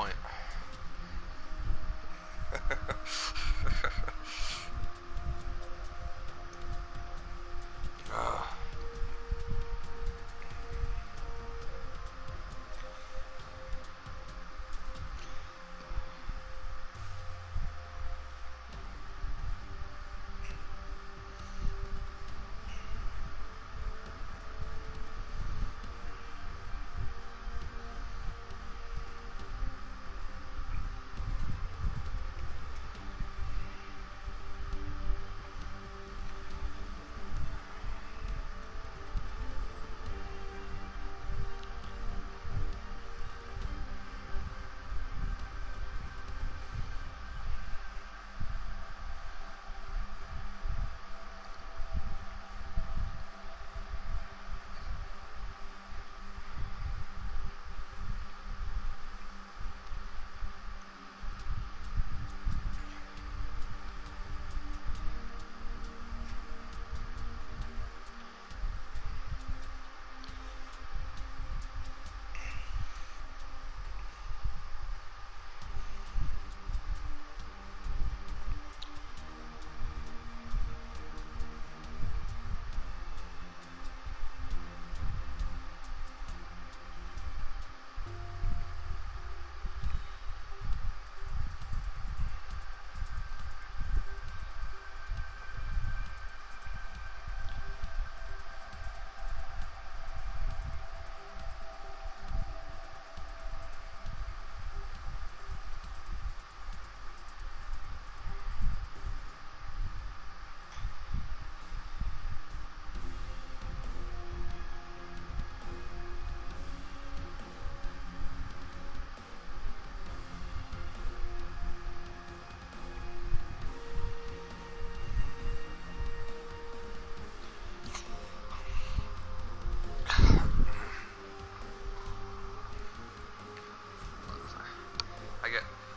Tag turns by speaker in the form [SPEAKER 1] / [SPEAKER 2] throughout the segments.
[SPEAKER 1] point. Ugh.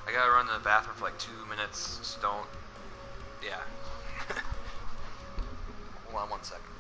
[SPEAKER 1] I gotta run to the bathroom for like 2 minutes. Just don't. Yeah. Hold on 1 second.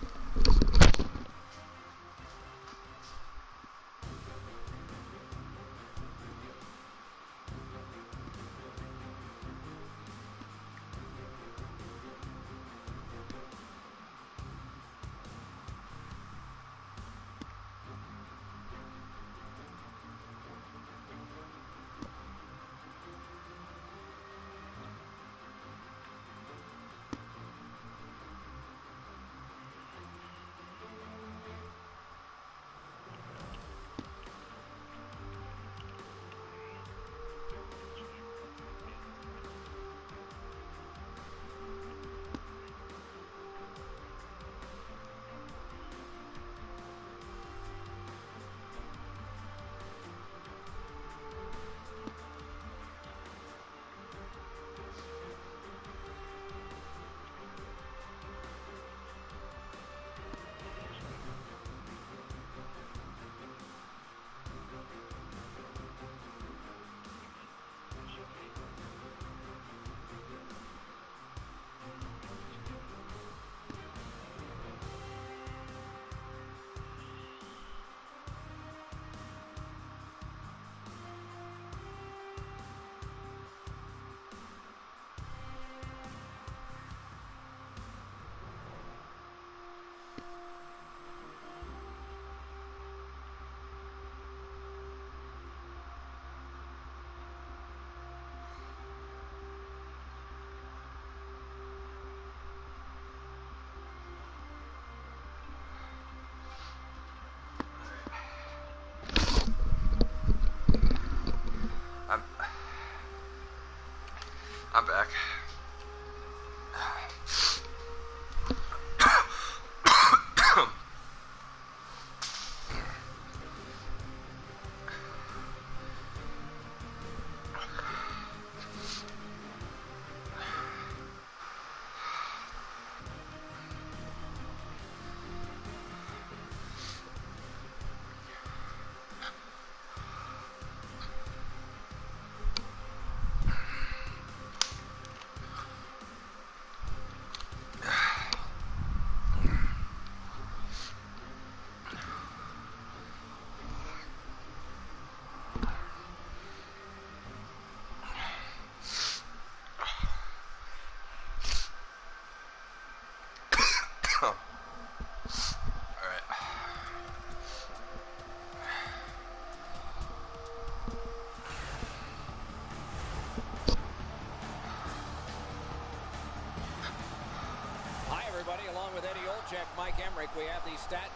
[SPEAKER 2] Mike Emmerich, we have the stat.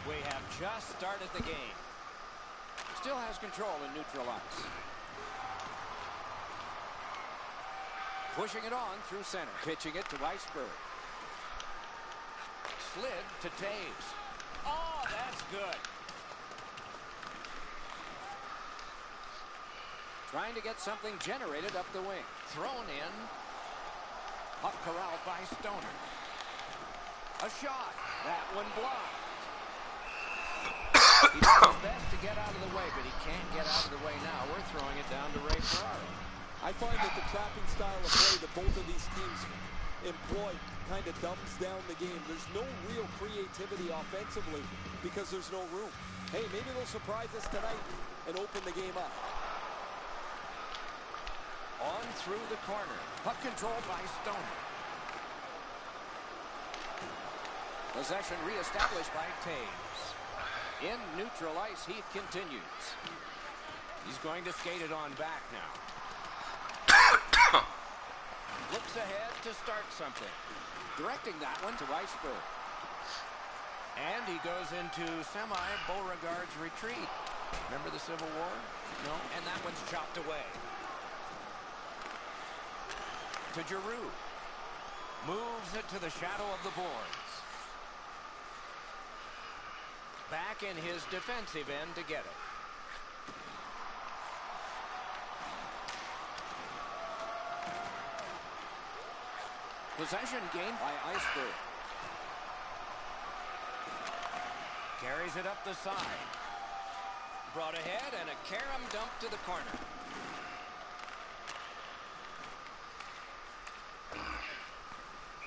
[SPEAKER 2] We have just started the game. Still has control in neutral ice. Pushing it on through center. Pitching it to Weisberg. Slid to Taves. Oh, that's good. Trying to get something generated up the wing. Thrown in. Puck corralled by Stoner. A shot. That one blocked. He does his best to get out of the way, but he can't get out of the way now. We're throwing it down to Ray Ferraro.
[SPEAKER 3] I find that the trapping style of play that both of these teams employ kind of dumbs down the game. There's no real creativity offensively because there's no room. Hey, maybe they'll surprise us tonight and open the game up.
[SPEAKER 2] On through the corner. Puck controlled by Stoner. Possession reestablished by Taves. In neutral ice, Heath continues. He's going to skate it on back now. Looks ahead to start something. Directing that one to Weisberg. And he goes into semi-Beauregard's retreat. Remember the Civil War? No? And that one's chopped away. To Giroux. Moves it to the shadow of the boards. Back in his defensive end to get it. Possession gained by Iceberg. Carries it up the side. Brought ahead and a carom dump to the corner.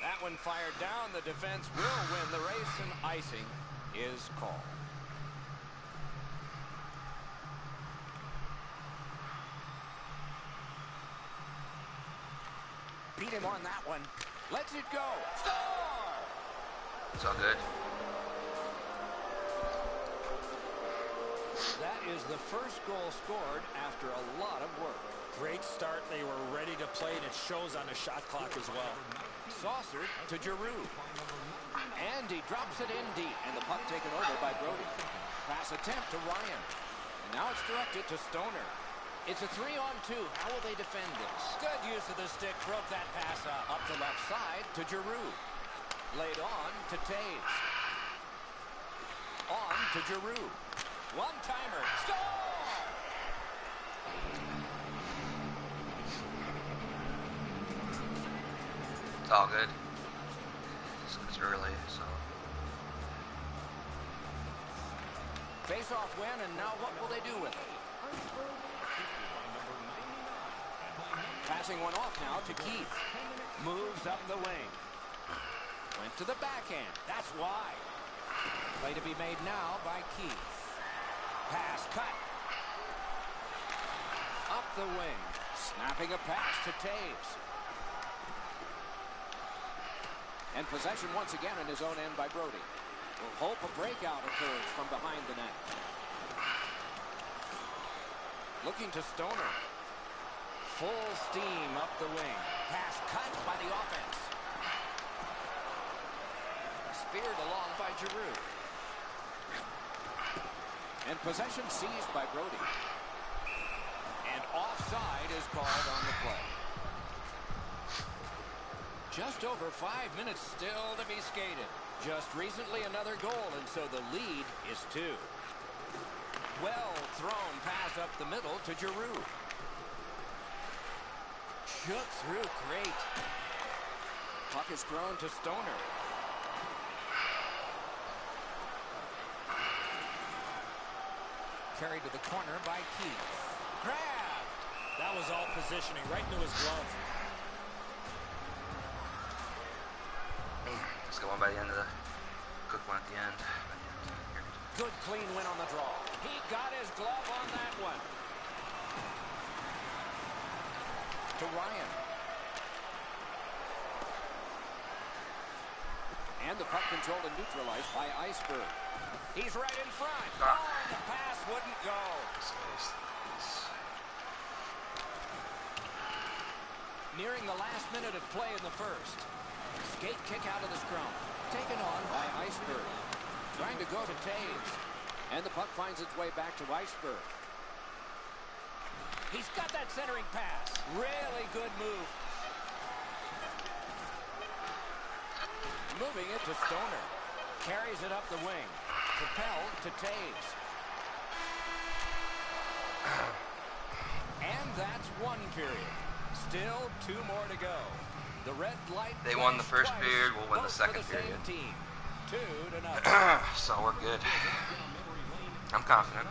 [SPEAKER 2] That one fired down. The defense will win the race, and icing is called. Beat him on that one. Lets it go. Score!
[SPEAKER 1] It's all good.
[SPEAKER 2] That is the first goal scored after a lot of work.
[SPEAKER 4] Great start. They were ready to play, and it shows on the shot clock as well.
[SPEAKER 2] Saucered to Giroux. And he drops it in deep, and the puck taken over by Brody. Pass attempt to Ryan. And now it's directed to Stoner. It's a 3-on-2. How will they defend this? Good use of the stick. Broke that pass up. Up the left side to Giroux. Laid on to Taves. On to Giroux. One-timer. Score!
[SPEAKER 1] It's all good. It's early, so.
[SPEAKER 2] Face-off win, and now what will they do with it? Passing one off now to Keith. Moves up the wing. Went to the backhand. That's why. Play to be made now by Keith. Pass cut. Up the wing. Snapping a pass to Taves. And possession once again in his own end by Brody. We'll hope a breakout occurs from behind the net. Looking to Stoner. Full steam up the wing. Pass cut by the offense. Speared along by Giroux. And possession seized by Brody. And offside is called on the play. Just over 5 minutes still to be skated. Just recently another goal, and so the lead is 2. Well thrown pass up the middle to Giroux. Shook through great. Puck is thrown to Stoner. Carried to the corner by Keith. Grabbed.
[SPEAKER 4] That was all positioning right into his glove.
[SPEAKER 1] Let's go on by the end of the quick one at the end.
[SPEAKER 2] Good clean win on the draw. He got his glove on that one. To Ryan. And the puck controlled and neutralized by Iceberg. He's right in front. Oh, the pass wouldn't go. Nearing the last minute of play in the first. Skate kick out of the scrum. Taken on by Iceberg. Trying to go to Taves. And the puck finds its way back to Iceberg. He's got that centering pass. Really good move. Moving it to Stoner. Carries it up the wing. Propelled to Taves. And that's one period. Still 2 more to go. The red light.
[SPEAKER 1] They won the first period. We'll win the second period.
[SPEAKER 2] Team. 2-0.
[SPEAKER 1] So we're good. I'm confident.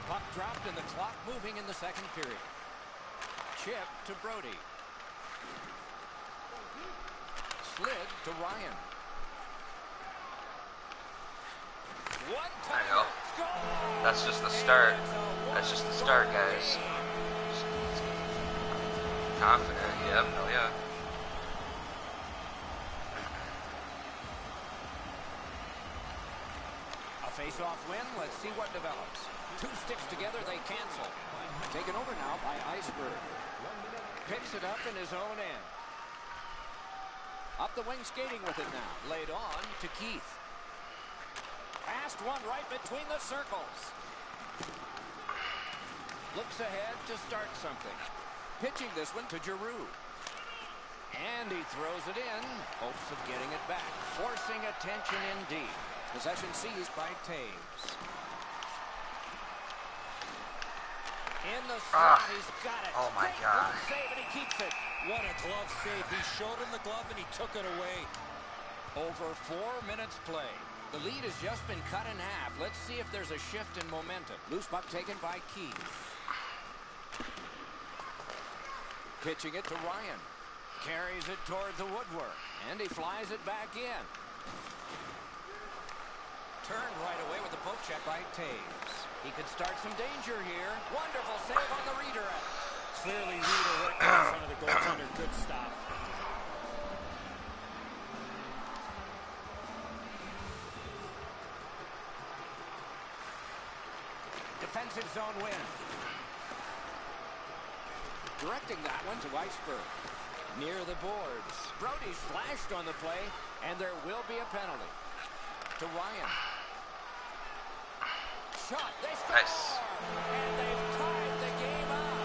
[SPEAKER 2] Puck dropped and the clock moving in the second period. Chip to Brody. Slid to Ryan. One
[SPEAKER 1] I know. That's just the start. That's just the start, guys. Confident. Yep. Hell yeah.
[SPEAKER 2] A face-off win. Let's see what develops. 2 sticks together, they cancel. Taken over now by Iceberg. Picks it up in his own end. Up the wing skating with it now. Laid on to Keith. Passed one right between the circles. Looks ahead to start something. Pitching this one to Giroux. And he throws it in. Hopes of getting it back. Forcing attention indeed. Possession seized by Taves. In the slot, he's got it.
[SPEAKER 1] Oh my
[SPEAKER 2] Great
[SPEAKER 1] God.
[SPEAKER 2] glove save, and he keeps it.
[SPEAKER 4] What a glove save. He showed him the glove and he took it away.
[SPEAKER 2] Over 4 minutes play. The lead has just been cut in half. Let's see if there's a shift in momentum. Loose puck taken by Keith. Pitching it to Ryan. Carries it toward the woodwork. And he flies it back in. Turned right away with the poke check by Taves. He could start some danger here. Wonderful save on the redirect.
[SPEAKER 4] Clearly redirect in front of the goaltender. Good stop.
[SPEAKER 2] Defensive zone win. Directing that one to Iceberg. Near the boards. Brody's flashed on the play, and there will be a penalty. To Ryan. Shot. They score!
[SPEAKER 1] Nice.
[SPEAKER 2] And they've tied the game up.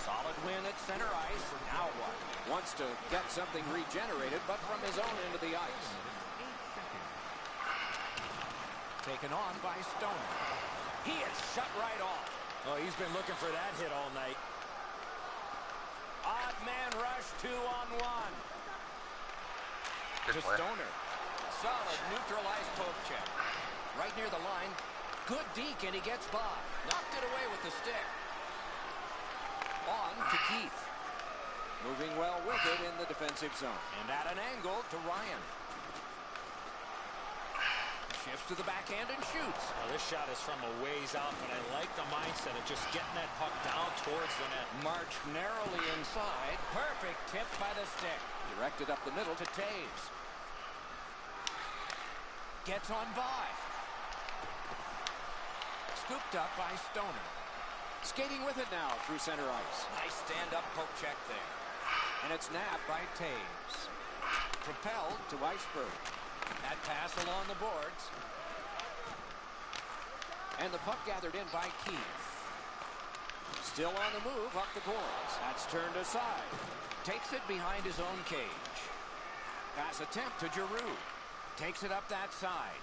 [SPEAKER 2] Solid win at center ice. Now what? Wants to get something regenerated, but from his own end of the ice. Taken on by Stoner. He is shut right off.
[SPEAKER 4] Oh, he's been looking for that hit all night.
[SPEAKER 2] Odd man rush, 2-on-1.
[SPEAKER 1] Good
[SPEAKER 2] To
[SPEAKER 1] play.
[SPEAKER 2] Stoner. Solid neutralized poke check. Right near the line. Good deke, and he gets by. Knocked it away with the stick. On to Keith. Moving well with it in the defensive zone. And at an angle to Ryan. Shifts to the backhand and shoots.
[SPEAKER 4] Well, this shot is from a ways out, but I like the mindset of just getting that puck down towards the net.
[SPEAKER 2] Marched narrowly inside. Perfect tip by the stick. Directed up the middle to Taves. Gets on by. Scooped up by Stoner. Skating with it now through center ice. Nice stand-up poke check there. And it's nabbed by Taves. Propelled to Iceberg. That pass along the boards. And the puck gathered in by Keith. Still on the move up the boards. That's turned aside. Takes it behind his own cage. Pass attempt to Giroux. Takes it up that side.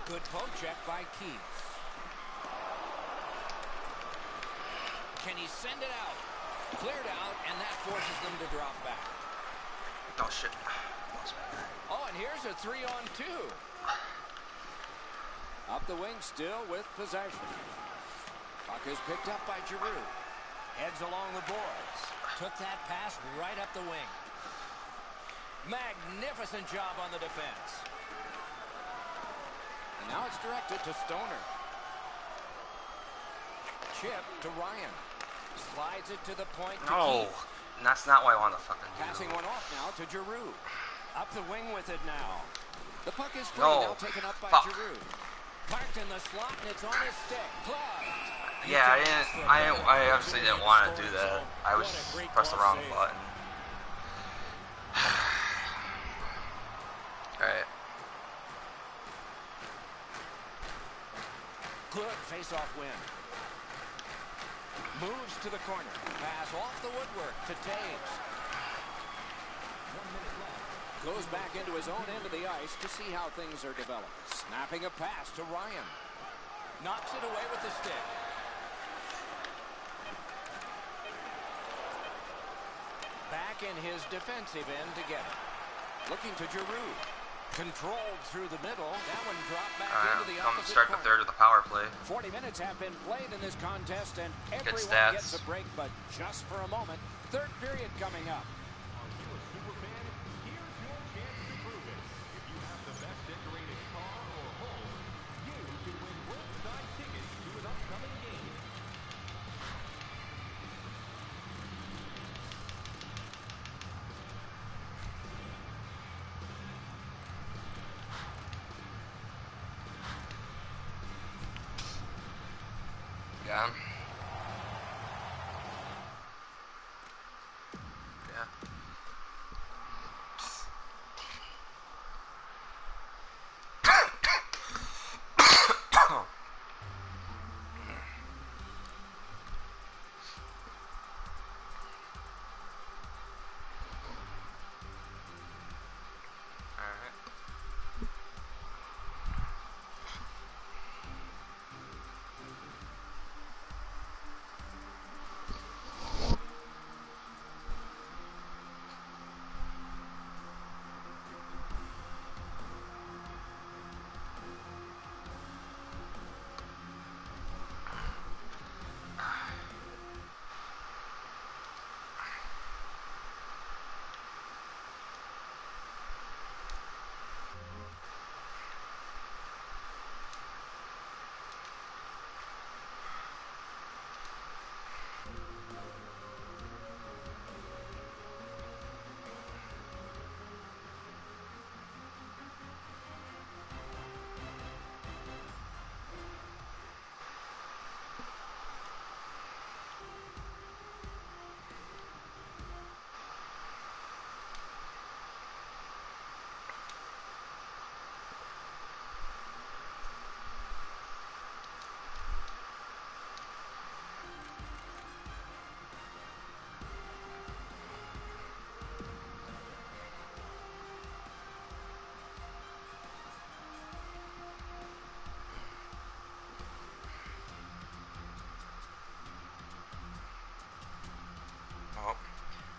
[SPEAKER 2] Good poke check by Keith. Can he send it out? Cleared out, and that forces them to drop back.
[SPEAKER 1] Oh shit.
[SPEAKER 2] Oh, and here's a 3-on-2. Up the wing still with possession. Puck is picked up by Giroux. Heads along the boards. Took that pass right up the wing. Magnificent job on the defense. And now it's directed to Stoner. Chip to Ryan. Slides it to the point to
[SPEAKER 1] No,
[SPEAKER 2] Keith.
[SPEAKER 1] that's not what I want to fucking do.
[SPEAKER 2] Passing one off now to Giroux. Up the wing with it now. The puck is free,
[SPEAKER 1] No.
[SPEAKER 2] now taken up by
[SPEAKER 1] Fuck.
[SPEAKER 2] Giroux. Parked in the slot, and it's on his stick. Glove.
[SPEAKER 1] Yeah, I obviously didn't want to do that. I was pressed the wrong button. Alright.
[SPEAKER 2] Good face-off win. Moves to the corner. Pass off the woodwork to Taves. 1 minute left. Goes back into his own end of the ice to see how things are developing. Snapping a pass to Ryan. Knocks it away with the stick. Back in his defensive end to get it. Looking to Giroux. Controlled through the middle. That one dropped back into the
[SPEAKER 1] Come
[SPEAKER 2] opposite
[SPEAKER 1] start the
[SPEAKER 2] corner.
[SPEAKER 1] third with the power play.
[SPEAKER 2] 40 minutes have been played in this contest, and everyone
[SPEAKER 1] stats.
[SPEAKER 2] gets a break, but just for a moment. Third period coming up.
[SPEAKER 5] Are you a super fan? Here's your chance to prove it. If you have the best decorated car or home, you can win roadside tickets to an upcoming game.
[SPEAKER 1] Yeah. Yeah.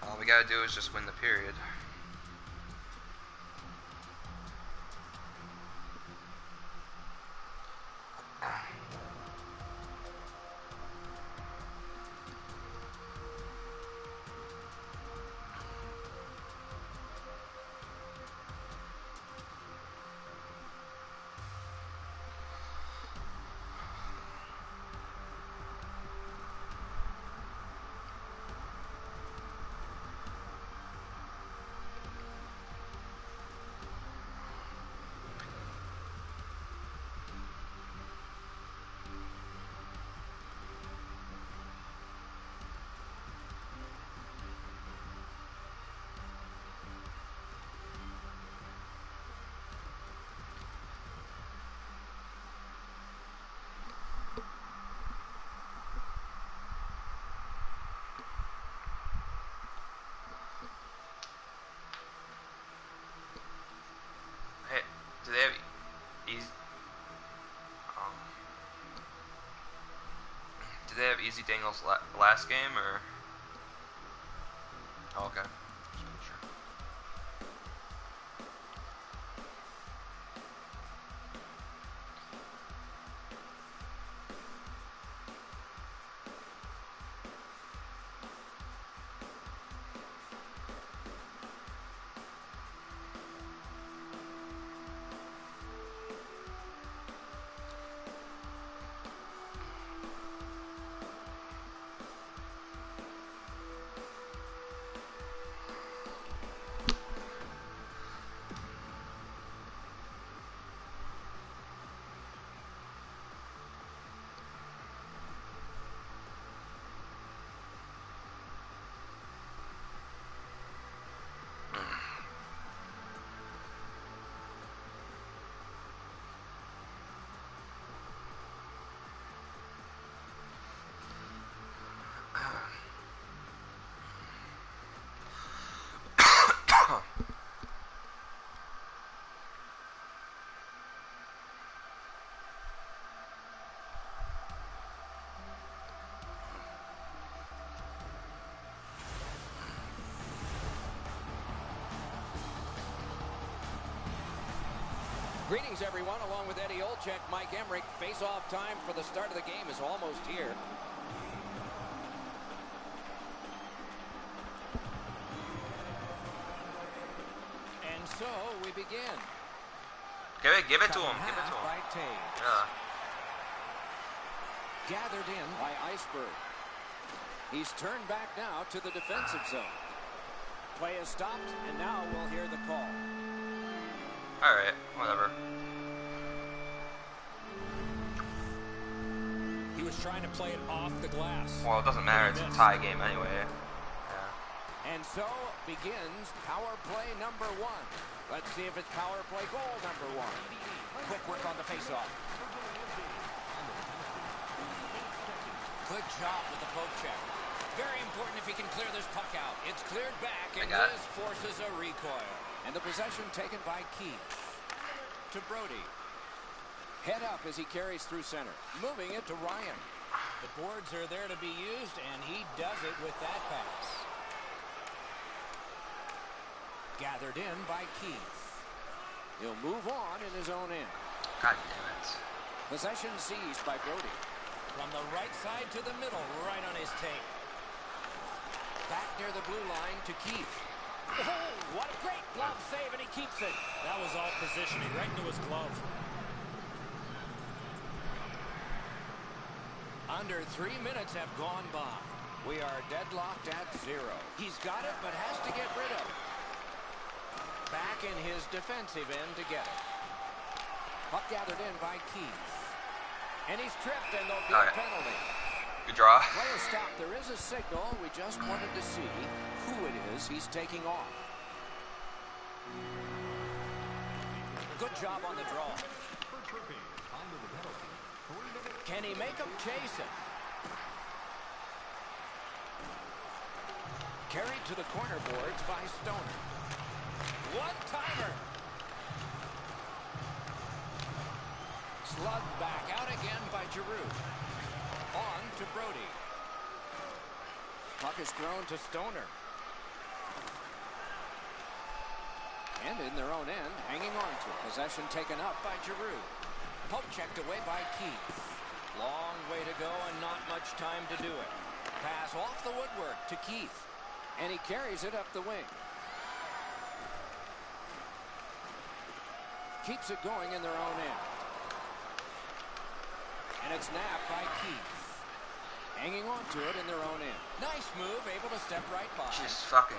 [SPEAKER 1] All we gotta do is just win the period. Hey, do they have easy? Do they have easy dangles last game or? Oh, okay. Just making sure.
[SPEAKER 2] Greetings, everyone. Along with Eddie Olczyk, Mike Emmerich. Face-off time for the start of the game is almost here. And so we begin.
[SPEAKER 1] Give it to him. Give it to him.
[SPEAKER 2] By Taves.
[SPEAKER 1] Yeah.
[SPEAKER 2] Gathered in by Iceberg. He's turned back now to the defensive zone. Play is stopped, and now we'll hear the call.
[SPEAKER 1] All right, whatever.
[SPEAKER 4] He was trying to play it off the glass.
[SPEAKER 1] Well, it doesn't matter. It's a tie game anyway. Yeah.
[SPEAKER 2] And so begins power play number 1. Let's see if it's power play goal number 1. Quick work on the faceoff. Good job with the poke check. Very important if he can clear this puck out. It's cleared back, and this forces a recoil. And the possession taken by Keith. To Brody. Head up as he carries through center. Moving it to Ryan.
[SPEAKER 4] The boards are there to be used, and he does it with that pass.
[SPEAKER 2] Gathered in by Keith. He'll move on in his own end.
[SPEAKER 1] God damn it.
[SPEAKER 2] Possession seized by Brody.
[SPEAKER 4] From the right side to the middle, right on his tape.
[SPEAKER 2] Back near the blue line to Keith. Oh, what a great glove save, and he keeps it.
[SPEAKER 4] That was all positioning, right into his glove.
[SPEAKER 2] Under 3 minutes have gone by. We are deadlocked at 0. He's got it, but has to get rid of it. Back in his defensive end to get it. Puck gathered in by Keith. And he's tripped, and there'll be a penalty.
[SPEAKER 1] Good draw.
[SPEAKER 2] Play is stopped. There is a signal. We just wanted to see who it is he's taking off. Good job on the draw. Can he make him chase it? Carried to the corner boards by Stoner. One-timer. Slugged back out again by Giroux. On to Brody. Puck is thrown to Stoner. And in their own end, hanging on to it. Possession taken up by Giroux. Poke checked away by Keith. Long way to go and not much time to do it. Pass off the woodwork to Keith. And he carries it up the wing. Keeps it going in their own end. And it's napped by Keith. Hanging on to it in their own end. Nice move, able to step right by.
[SPEAKER 1] Just fucking.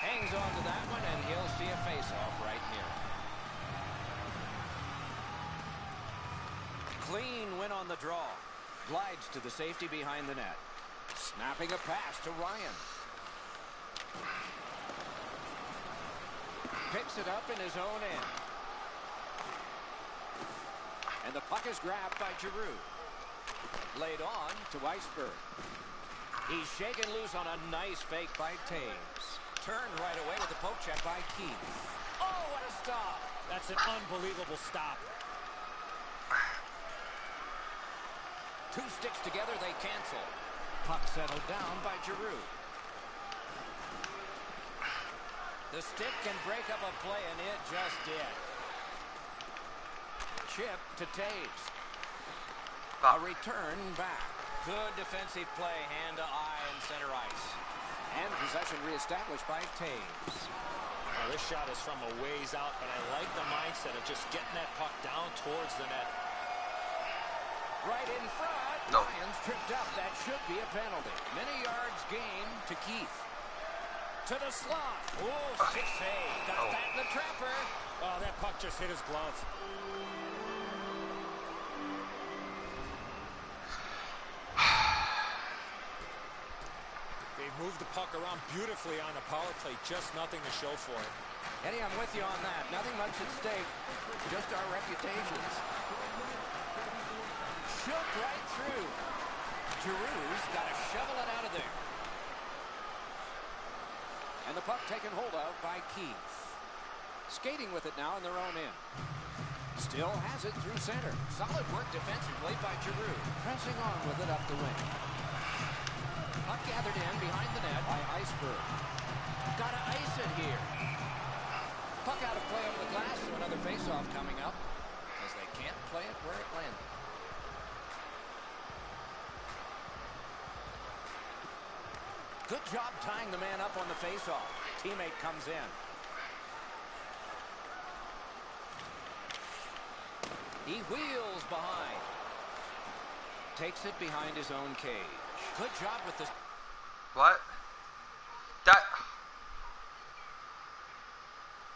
[SPEAKER 2] Hangs on to that one, and he'll see a face-off right here. Clean win on the draw. Glides to the safety behind the net. Snapping a pass to Ryan. Picks it up in his own end. And the puck is grabbed by Giroux. Laid on to Iceberg. He's shaken loose on a nice fake by Taves. Turned right away with the poke check by Keith. Oh, what a stop.
[SPEAKER 4] That's an unbelievable stop.
[SPEAKER 2] Two sticks together, they cancel. Puck settled down by Giroux. The stick can break up a play, and it just did. Chip to Taves. A return back. Good defensive play, hand to eye and center ice. And possession reestablished by Taves.
[SPEAKER 4] Well, this shot is from a ways out, but I like the mindset of just getting that puck down towards the net.
[SPEAKER 2] Right in front.
[SPEAKER 1] No.
[SPEAKER 2] Ryan's tripped up. That should be a penalty. Many yards gained to Keith. To the slot. Oh, stick save. Got that in the trapper.
[SPEAKER 4] Oh, that puck just hit his glove. They've moved the puck around beautifully on the power play. Just nothing to show for it.
[SPEAKER 2] Eddie, I'm with you on that. Nothing much at stake. Just our reputations. Shook right through. Giroux's got to shovel it out of there. And the puck taken hold of by Keith. Skating with it now in their own end. Still has it through center. Solid work defensively by Giroux. Pressing on with it up the wing. Puck gathered in behind the net by Iceberg. Got to ice it here. Puck out of play over the glass, so another faceoff. face-off coming up because they can't play it where it landed. Good job tying the man up on the face-off. Teammate comes in. He wheels behind. Takes it behind his own cage. Good job with this.
[SPEAKER 1] What? That.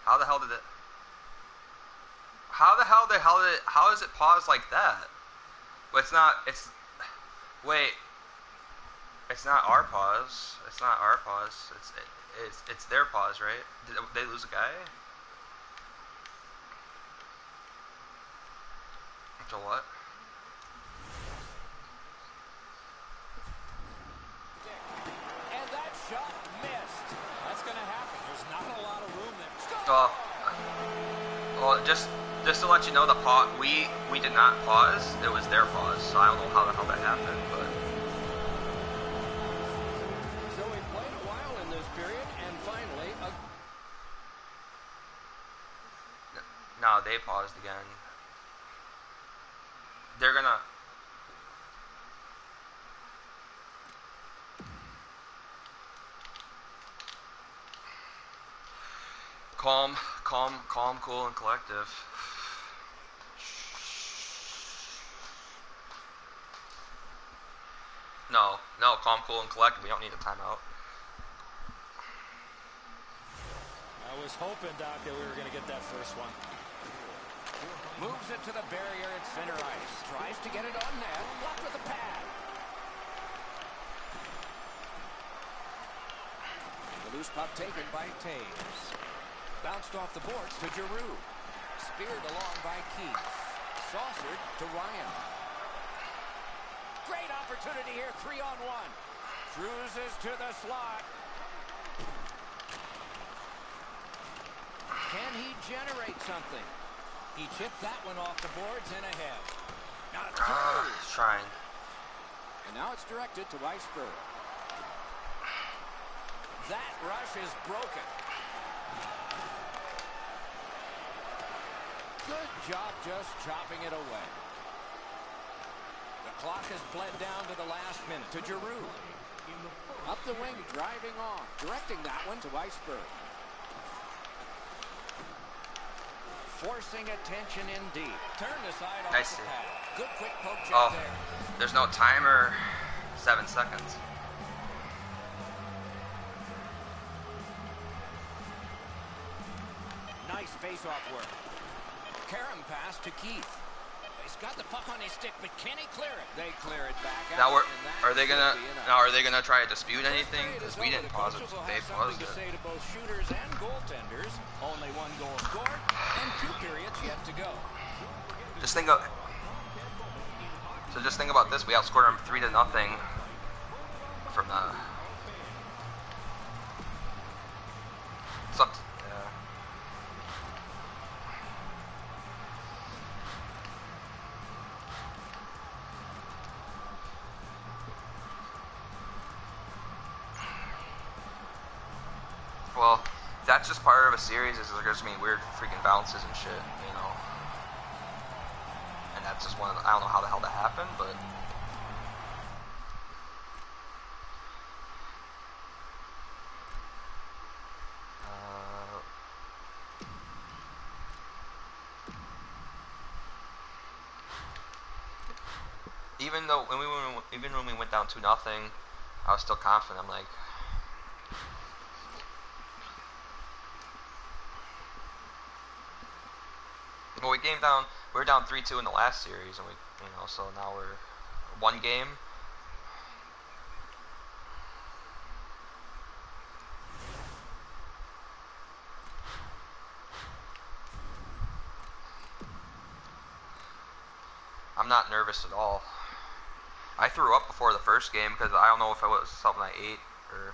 [SPEAKER 1] How the hell did it? How is it paused like that? But it's not. It's. Wait. It's not our pause. It's not our pause. It's their pause, right? Did they lose a guy? To what?
[SPEAKER 2] And that shot missed.
[SPEAKER 4] That's going to happen. There's not a lot of room there.
[SPEAKER 1] Well, just to let you know, the pause we did not pause. It was their pause. So I don't know how the hell that happened, but.
[SPEAKER 2] So we played a while in this period, and finally
[SPEAKER 1] No, they paused again. They're gonna. Calm, cool, and collective. No, calm, cool, and collective. We don't need a timeout.
[SPEAKER 4] I was hoping, Doc, that we were going to get that first one.
[SPEAKER 2] moves it to the barrier at center ice. Tries to get it on net. Blocked with a pad. The loose puck taken by Taves. Bounced off the boards to Giroux. Speared along by Keith. Saucered to Ryan. Great opportunity here, 3-on-1. Cruises to the slot. Can he generate something? He chipped that one off the boards and ahead. Now
[SPEAKER 1] Trying.
[SPEAKER 2] And now it's directed to Weisberg. That rush is broken. Good job just chopping it away. The clock has bled down to the last minute to Giroux. Up the wing, driving on. Directing that one to Weisberg. Forcing attention in deep. Turned aside off the pad. Good quick poke check there.
[SPEAKER 1] There's no timer. 7 seconds.
[SPEAKER 2] Nice face-off work. Karam pass to Keith. He's got the puck on his stick, but can he clear it? They clear it back
[SPEAKER 1] Now
[SPEAKER 2] out.
[SPEAKER 1] are they gonna try to dispute anything? Because we didn't pause it. They paused it.
[SPEAKER 2] To say to both shooters and goaltenders, only one goal scored and 2 periods yet to go.
[SPEAKER 1] Just think about this. We outscored them 3-0 from the. Well, that's just part of a series. Is there's gonna be weird freaking bounces and shit, you know. And that's just one of the, I don't know how the hell that happened, but. Even when we went down 2-0, I was still confident. I'm like. Well, we were down 3-2 in the last series, and so now we're 1 game. I'm not nervous at all. I threw up before the first game because I don't know if it was something I ate or.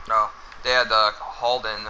[SPEAKER 1] No, they had Halden.